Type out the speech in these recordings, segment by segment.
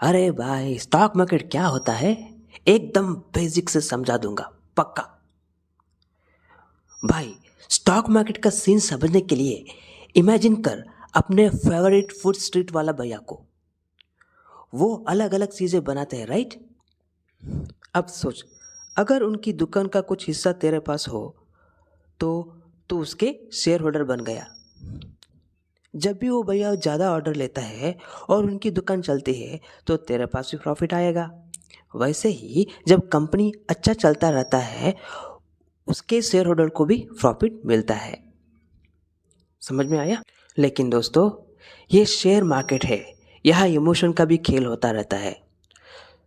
अरे भाई, stock market क्या होता है एकदम बेसिक से समझा दूंगा, पक्का। भाई, स्टॉक मार्केट का सीन समझने के लिए इमेजिन कर अपने फेवरेट फूड स्ट्रीट वाला भैया को। वो अलग अलग चीज़ें बनाते हैं, राइट? अब सोच, अगर उनकी दुकान का कुछ हिस्सा तेरे पास हो तो तू उसके शेयर होल्डर बन गया। जब भी वो भैया ज़्यादा ऑर्डर लेता है और उनकी दुकान चलती है तो तेरे पास भी प्रॉफिट आएगा। वैसे ही जब कंपनी अच्छा चलता रहता है, उसके शेयर होल्डर को भी प्रॉफिट मिलता है। समझ में आया? लेकिन दोस्तों, ये शेयर मार्केट है, यहाँ इमोशन का भी खेल होता रहता है।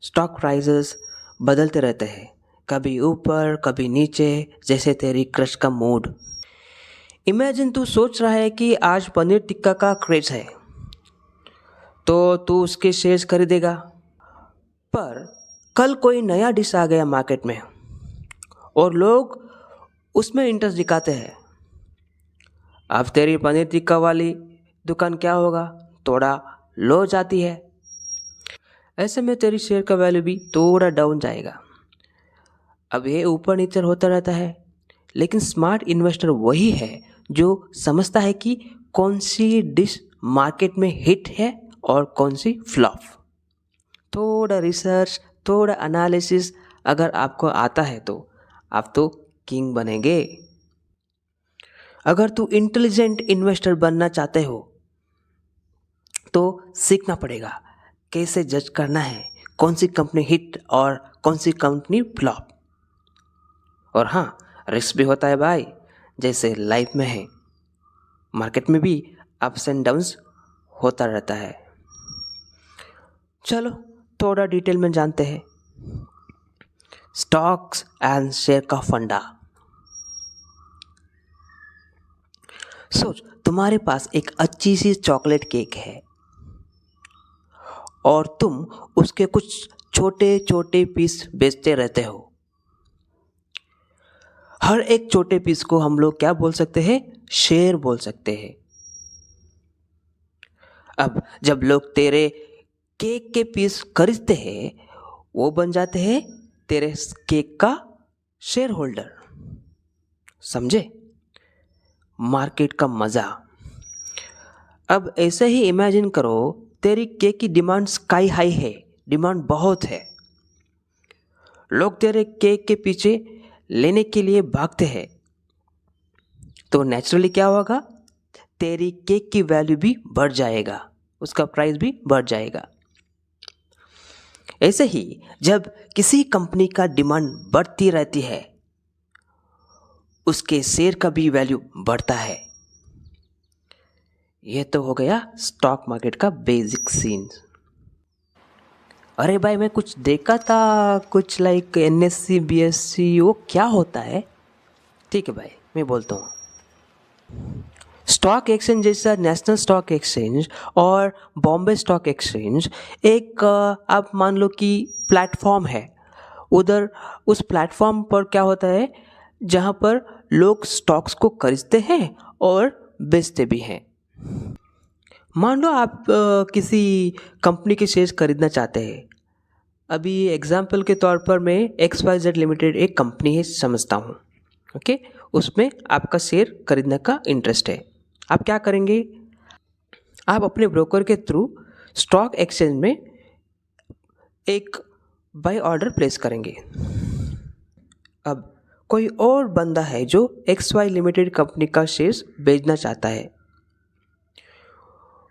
स्टॉक प्राइसेस बदलते रहते हैं, कभी ऊपर कभी नीचे, जैसे तेरी क्रश का मूड। इमेजिन तू सोच रहा है कि आज पनीर टिक्का का क्रेज है तो तू उसके शेयर्स खरीदेगा। पर कल कोई नया डिश आ गया मार्केट में और लोग उसमें इंटरेस्ट दिखाते हैं। अब तेरी पनीर टिक्का वाली दुकान क्या होगा, थोड़ा लो जाती है। ऐसे में तेरी शेयर का वैल्यू भी थोड़ा डाउन जाएगा। अब ये ऊपर नीचे होता रहता है, लेकिन स्मार्ट इन्वेस्टर वही है जो समझता है कि कौन सी डिश मार्केट में हिट है और कौन सी फ्लॉप। थोड़ा रिसर्च, थोड़ा एनालिसिस अगर आपको आता है तो आप तो किंग बनेंगे। अगर तू इंटेलिजेंट इन्वेस्टर बनना चाहते हो तो सीखना पड़ेगा कैसे जज करना है कौन सी कंपनी हिट और कौन सी कंपनी फ्लॉप। और हाँ, रिस्क भी होता है भाई, जैसे लाइफ में है, मार्केट में भी अप्स एंड डाउन्स होता रहता है। चलो थोड़ा डिटेल में जानते हैं स्टॉक्स एंड शेयर का फंडा। सोच, तुम्हारे पास एक अच्छी सी चॉकलेट केक है और तुम उसके कुछ छोटे छोटे पीस बेचते रहते हो। हर एक छोटे पीस को हम लोग क्या बोल सकते हैं, शेयर बोल सकते हैं। अब जब लोग तेरे केक के पीस खरीदते हैं, वो बन जाते हैं तेरे केक का शेयर होल्डर। समझे मार्केट का मजा? अब ऐसे ही इमेजिन करो, तेरी केक की डिमांड स्काई हाई है, डिमांड बहुत है, लोग तेरे केक के पीछे लेने के लिए भागते हैं। तो नेचुरली क्या होगा, तेरी केक की वैल्यू भी बढ़ जाएगा, उसका प्राइस भी बढ़ जाएगा। ऐसे ही जब किसी कंपनी का डिमांड बढ़ती रहती है, उसके शेयर का भी वैल्यू बढ़ता है। यह तो हो गया स्टॉक मार्केट का बेसिक सीन। अरे भाई, मैं कुछ देखा था, कुछ लाइक एनएससी बीएससी, वो क्या होता है? ठीक है भाई, मैं बोलता हूँ। स्टॉक एक्सचेंज जैसा नेशनल स्टॉक एक्सचेंज और बॉम्बे स्टॉक एक्सचेंज एक आप मान लो कि प्लेटफॉर्म है। उधर उस प्लेटफॉर्म पर क्या होता है, जहाँ पर लोग स्टॉक्स को खरीदते हैं और बेचते भी हैं। मान लो आप किसी कंपनी के शेयर्स खरीदना चाहते हैं। अभी एग्जाम्पल के तौर पर मैं XYZ लिमिटेड एक कंपनी है समझता हूँ, ओके। उसमें आपका शेयर खरीदने का इंटरेस्ट है। आप क्या करेंगे, आप अपने ब्रोकर के थ्रू स्टॉक एक्सचेंज में एक बाय ऑर्डर प्लेस करेंगे। अब कोई और बंदा है जो XY लिमिटेड कंपनी का शेयर्स बेचना चाहता है,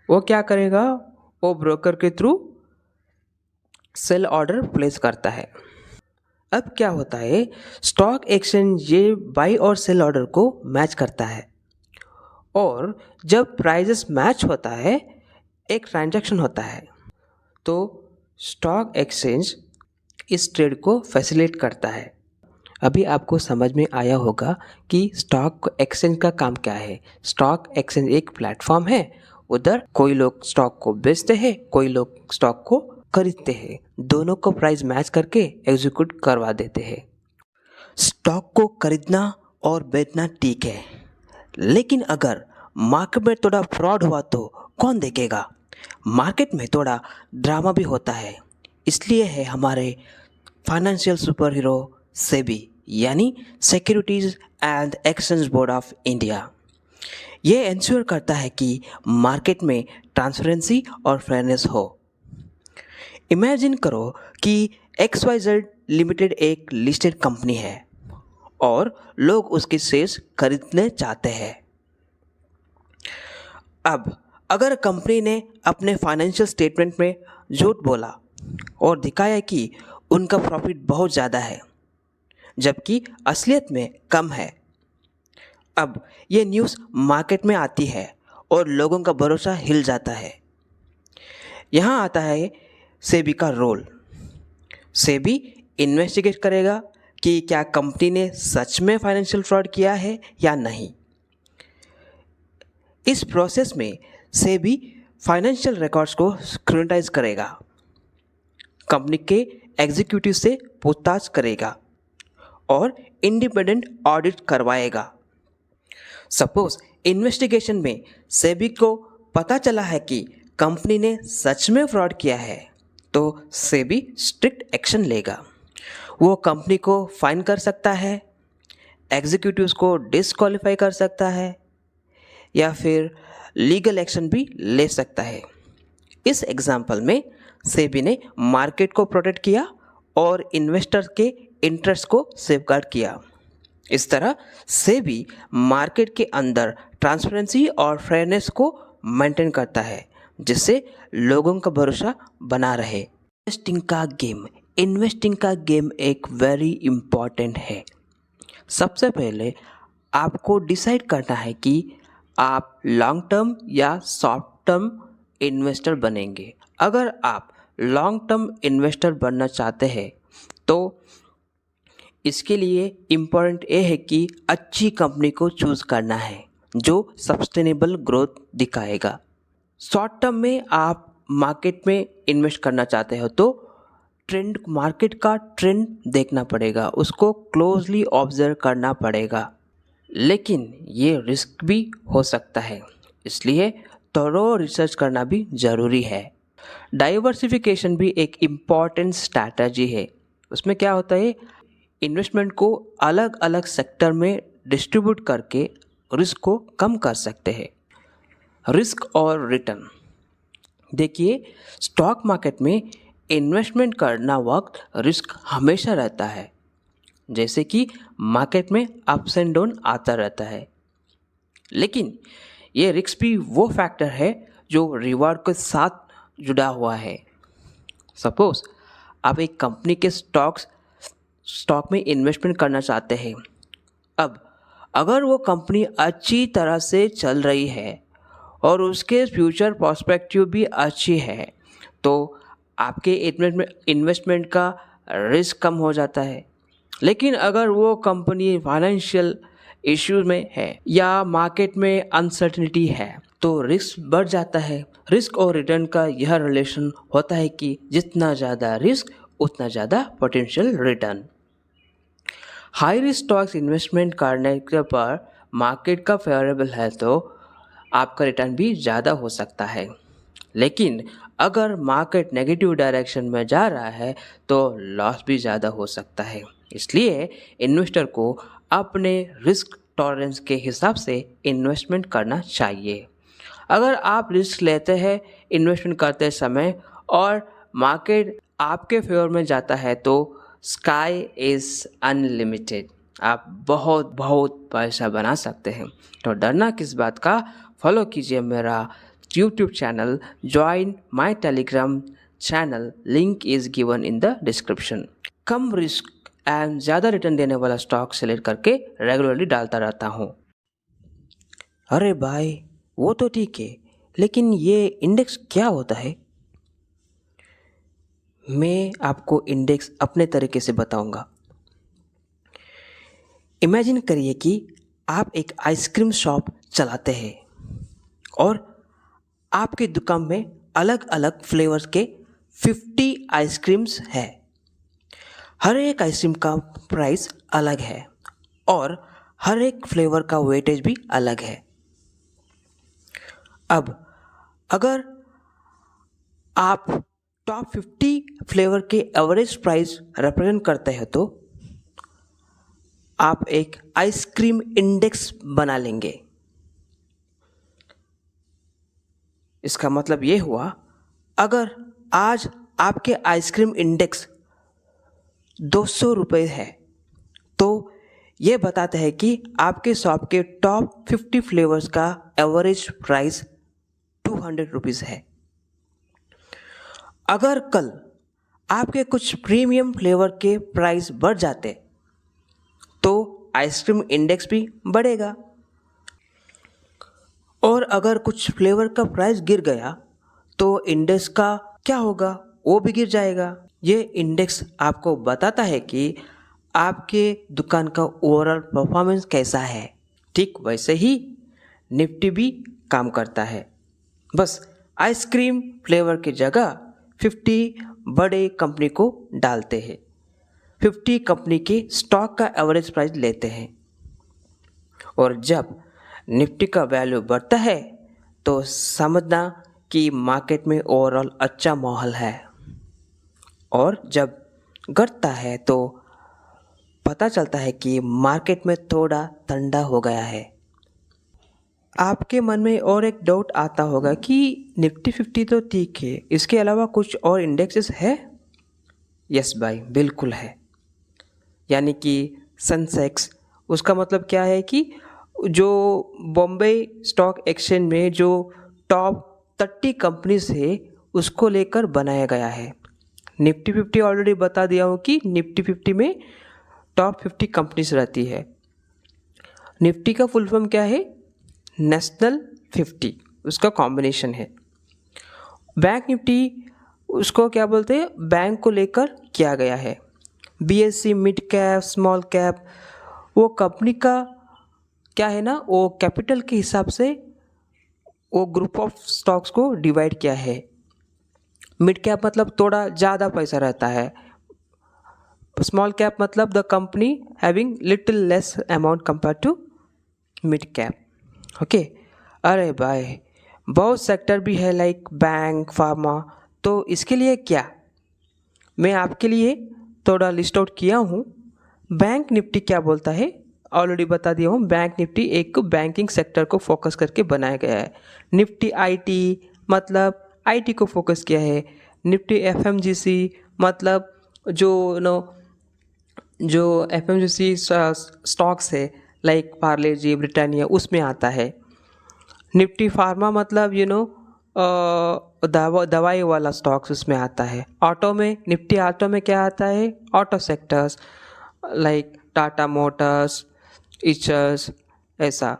वो क्या करेगा, वो ब्रोकर के थ्रू सेल ऑर्डर प्लेस करता है। अब क्या होता है, स्टॉक एक्सचेंज ये बाई और सेल ऑर्डर को मैच करता है और जब प्राइजेस मैच होता है, एक ट्रांजैक्शन होता है। तो स्टॉक एक्सचेंज इस ट्रेड को फैसिलिटेट करता है। अभी आपको समझ में आया होगा कि स्टॉक एक्सचेंज का काम क्या है। स्टॉक एक्सचेंज एक प्लेटफॉर्म है, उधर कोई लोग स्टॉक को बेचते हैं, कोई लोग स्टॉक को खरीदते हैं, दोनों को प्राइस मैच करके एग्जीक्यूट करवा देते हैं। स्टॉक को खरीदना और बेचना ठीक है, लेकिन अगर मार्केट में थोड़ा फ्रॉड हुआ तो कौन देखेगा? मार्केट में थोड़ा ड्रामा भी होता है, इसलिए है हमारे फाइनेंशियल सुपर हीरो सेबी यानी securities and exchange board of India. ये इंश्योर करता है कि मार्केट में ट्रांसपेरेंसी और फेयरनेस हो। इमेजिन करो कि XYZ लिमिटेड एक लिस्टेड कंपनी है और लोग उसके शेयर्स खरीदने चाहते हैं। अब अगर कंपनी ने अपने फाइनेंशियल स्टेटमेंट में झूठ बोला और दिखाया कि उनका प्रॉफिट बहुत ज़्यादा है जबकि असलियत में कम है, अब ये न्यूज़ मार्केट में आती है और लोगों का भरोसा हिल जाता है। यहाँ आता है सेबी का रोल। सेबी इन्वेस्टिगेट करेगा कि क्या कंपनी ने सच में फाइनेंशियल फ्रॉड किया है या नहीं। इस प्रोसेस में सेबी फाइनेंशियल रिकॉर्ड्स को स्क्रूटनाइज करेगा, कंपनी के एग्जीक्यूटिव से पूछताछ करेगा और इंडिपेंडेंट ऑडिट करवाएगा। सपोज इन्वेस्टिगेशन में सेबी को पता चला है कि कंपनी ने सच में फ्रॉड किया है, तो सेबी स्ट्रिक्ट एक्शन लेगा। वो कंपनी को फाइन कर सकता है, एग्जीक्यूटिव्स को डिसक्वालीफाई कर सकता है या फिर लीगल एक्शन भी ले सकता है। इस एग्जाम्पल में सेबी ने मार्केट को प्रोटेक्ट किया और इन्वेस्टर के इंटरेस्ट को सेफगार्ड किया। इस तरह सेबी मार्केट के अंदर ट्रांसपेरेंसी और फेयरनेस को मेंटेन करता है, जिससे लोगों का भरोसा बना रहे। इन्वेस्टिंग का गेम एक वेरी इम्पॉर्टेंट है। सबसे पहले आपको डिसाइड करना है कि आप लॉन्ग टर्म या शॉर्ट टर्म इन्वेस्टर बनेंगे। अगर आप लॉन्ग टर्म इन्वेस्टर बनना चाहते हैं तो इसके लिए इम्पोर्टेंट ये है कि अच्छी कंपनी को चूज़ करना है जो सस्टेनेबल ग्रोथ दिखाएगा। शॉर्ट टर्म में आप मार्केट में इन्वेस्ट करना चाहते हो तो मार्केट का ट्रेंड देखना पड़ेगा, उसको क्लोजली ऑब्जर्व करना पड़ेगा, लेकिन ये रिस्क भी हो सकता है, इसलिए थोड़ा रिसर्च करना भी ज़रूरी है। डाइवर्सिफिकेशन भी एक इम्पॉर्टेंट स्ट्रैटेजी है। उसमें क्या होता है, इन्वेस्टमेंट को अलग अलग सेक्टर में डिस्ट्रीब्यूट करके रिस्क को कम कर सकते हैं। रिस्क और रिटर्न देखिए, स्टॉक मार्केट में इन्वेस्टमेंट करना वक्त रिस्क हमेशा रहता है, जैसे कि मार्केट में अप्स एंड डाउन आता रहता है, लेकिन ये रिस्क भी वो फैक्टर है जो रिवार्ड के साथ जुड़ा हुआ है। सपोज आप एक कंपनी के स्टॉक में इन्वेस्टमेंट करना चाहते हैं। अब अगर वो कंपनी अच्छी तरह से चल रही है और उसके फ्यूचर पर्सपेक्टिव भी अच्छी है तो आपके इन्वेस्टमेंट का रिस्क कम हो जाता है। लेकिन अगर वो कंपनी फाइनेंशियल इश्यूज में है या मार्केट में अनसर्टेनिटी है तो रिस्क बढ़ जाता है। रिस्क और रिटर्न का यह रिलेशन होता है कि जितना ज़्यादा रिस्क उतना ज़्यादा potential return. High risk stocks investment करने के पर मार्केट का फेवरेबल है तो आपका रिटर्न भी ज़्यादा हो सकता है, लेकिन अगर मार्केट नेगेटिव डायरेक्शन में जा रहा है तो लॉस भी ज़्यादा हो सकता है। इसलिए इन्वेस्टर को अपने रिस्क टॉलरेंस के हिसाब से इन्वेस्टमेंट करना चाहिए। अगर आप रिस्क लेते हैं इन्वेस्टमेंट करते समय और मार्केट आपके फेवर में जाता है तो स्काई इज़ अनलिमिटेड, आप बहुत बहुत पैसा बना सकते हैं। तो डरना किस बात का, फॉलो कीजिए मेरा YouTube channel, join my Telegram channel, link is given in the description. Come risk and ज़्यादा रिटर्न देने वाला स्टॉक सेलेक्ट करके रेगुलरली डालता रहता हूँ। अरे भाई वो तो ठीक है, लेकिन ये इंडेक्स क्या होता है? मैं आपको इंडेक्स अपने तरीके से बताऊंगा। इमेजिन करिए कि आप एक आइसक्रीम शॉप चलाते हैं और आपकी दुकान में अलग अलग फ्लेवर्स के 50 आइसक्रीम्स हैं। हर एक आइसक्रीम का प्राइस अलग है और हर एक फ्लेवर का वेटेज भी अलग है। अब अगर आप टॉप 50 फ्लेवर के एवरेज प्राइस रिप्रेजेंट करते हैं तो आप एक आइसक्रीम इंडेक्स बना लेंगे। इसका मतलब ये हुआ, अगर आज आपके आइसक्रीम इंडेक्स 200 रुपये है तो ये बताते हैं कि आपके शॉप के टॉप 50 फ्लेवर्स का एवरेज प्राइस 200 रुपीज़ है। अगर कल आपके कुछ प्रीमियम फ्लेवर के प्राइस बढ़ जाते तो आइसक्रीम इंडेक्स भी बढ़ेगा, और अगर कुछ फ्लेवर का प्राइस गिर गया तो इंडेक्स का क्या होगा, वो भी गिर जाएगा। ये इंडेक्स आपको बताता है कि आपके दुकान का ओवरऑल परफॉर्मेंस कैसा है। ठीक वैसे ही निफ्टी भी काम करता है, बस आइसक्रीम फ्लेवर की जगह 50 बड़े कंपनी को डालते हैं, 50 कंपनी के स्टॉक का एवरेज प्राइस लेते हैं, और जब निफ्टी का वैल्यू बढ़ता है तो समझना कि मार्केट में ओवरऑल अच्छा माहौल है, और जब घटता है तो पता चलता है कि मार्केट में थोड़ा ठंडा हो गया है। आपके मन में और एक डाउट आता होगा कि निफ्टी 50 तो ठीक है, इसके अलावा कुछ और इंडेक्सेस है? यस भाई, बिल्कुल है। यानी कि सेंसेक्स, उसका मतलब क्या है कि जो बॉम्बे स्टॉक एक्सचेंज में जो टॉप 30 कंपनीज है उसको लेकर बनाया गया है। निफ्टी 50 ऑलरेडी बता दिया हूँ कि निफ्टी 50 में टॉप 50 कंपनीज रहती है। निफ्टी का फुल फॉर्म क्या है? नेशनल 50, उसका कॉम्बिनेशन है। बैंक निफ्टी उसको क्या बोलते हैं? बैंक को लेकर किया गया है। BSc mid cap, small cap, वो कंपनी का क्या है ना, वो कैपिटल के हिसाब से वो ग्रुप ऑफ स्टॉक्स को डिवाइड किया है। मिड कैप मतलब थोड़ा ज़्यादा पैसा रहता है, स्मॉल कैप मतलब the company having little less amount compare to mid cap. Okay, अरे भाई बहुत सेक्टर भी है लाइक बैंक, फार्मा, तो इसके लिए क्या मैं आपके लिए थोड़ा लिस्ट आउट किया हूँ। बैंक निफ्टी क्या बोलता है ऑलरेडी बता दिया हूँ। बैंक निफ्टी एक बैंकिंग सेक्टर को फोकस करके बनाया गया है। निफ्टी आईटी मतलब आईटी को फोकस किया है। निफ्टी एफएमजीसी मतलब जो एफएमजीसी स्टॉक्स है लाइक पार्ले जी, ब्रिटानिया, उसमें आता है। निफ्टी फार्मा मतलब दवाई वाला स्टॉक्स उसमें आता है। ऑटो में निफ्टी ऑटो में क्या आता है? Auto sectors like Tata motors, Eichers, ऐसा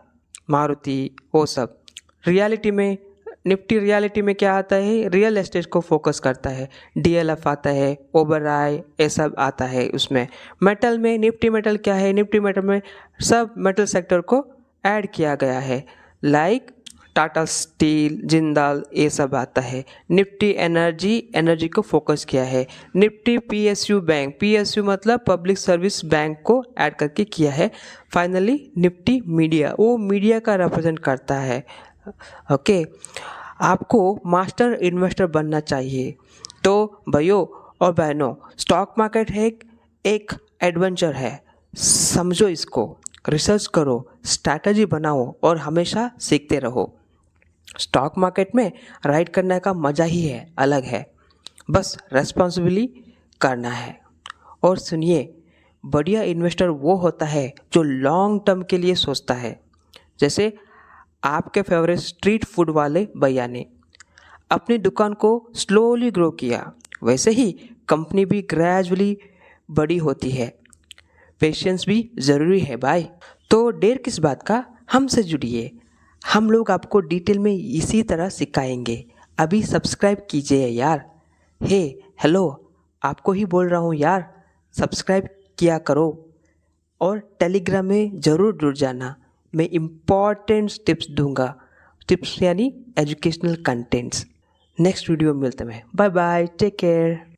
मारुति, वो सब। रियलिटी में निफ्टी रियलिटी में क्या आता है? रियल एस्टेट को फोकस करता है। डीएलएफ आता है, ओबराय, ये सब आता है उसमें। मेटल में निफ्टी मेटल क्या है? निफ्टी मेटल में सब मेटल सेक्टर को ऐड किया गया है लाइक टाटा स्टील, जिंदाल, ये सब आता है। निफ्टी एनर्जी को फोकस किया है। निफ्टी पीएसयू बैंक, पीएसयू मतलब पब्लिक सर्विस बैंक को ऐड करके किया है। फाइनली निफ्टी मीडिया, वो मीडिया का रिप्रेजेंट करता है। ओके, आपको मास्टर इन्वेस्टर बनना चाहिए तो भाइयों और बहनों, स्टॉक मार्केट है एक एडवेंचर है। समझो इसको, रिसर्च करो, स्ट्रैटेजी बनाओ और हमेशा सीखते रहो। स्टॉक मार्केट में राइड करने का मज़ा ही है, अलग है, बस रेस्पॉन्सिबली करना है। और सुनिए, बढ़िया इन्वेस्टर वो होता है जो लॉन्ग टर्म के लिए सोचता है। जैसे आपके फेवरेट स्ट्रीट फूड वाले भैया ने अपनी दुकान को स्लोली ग्रो किया, वैसे ही कंपनी भी ग्रेजुअली बड़ी होती है। पेशेंस भी ज़रूरी है भाई। तो देर किस बात का, हमसे जुड़िए, हम लोग आपको डिटेल में इसी तरह सिखाएंगे। अभी सब्सक्राइब कीजिए यार। हे हेलो, आपको ही बोल रहा हूँ यार, सब्सक्राइब किया करो और टेलीग्राम में ज़रूर जुड़ जाना। मैं इम्पॉर्टेंट टिप्स दूंगा, टिप्स यानी एजुकेशनल कंटेंट्स। नेक्स्ट वीडियो में मिलते हैं। Bye bye, take care.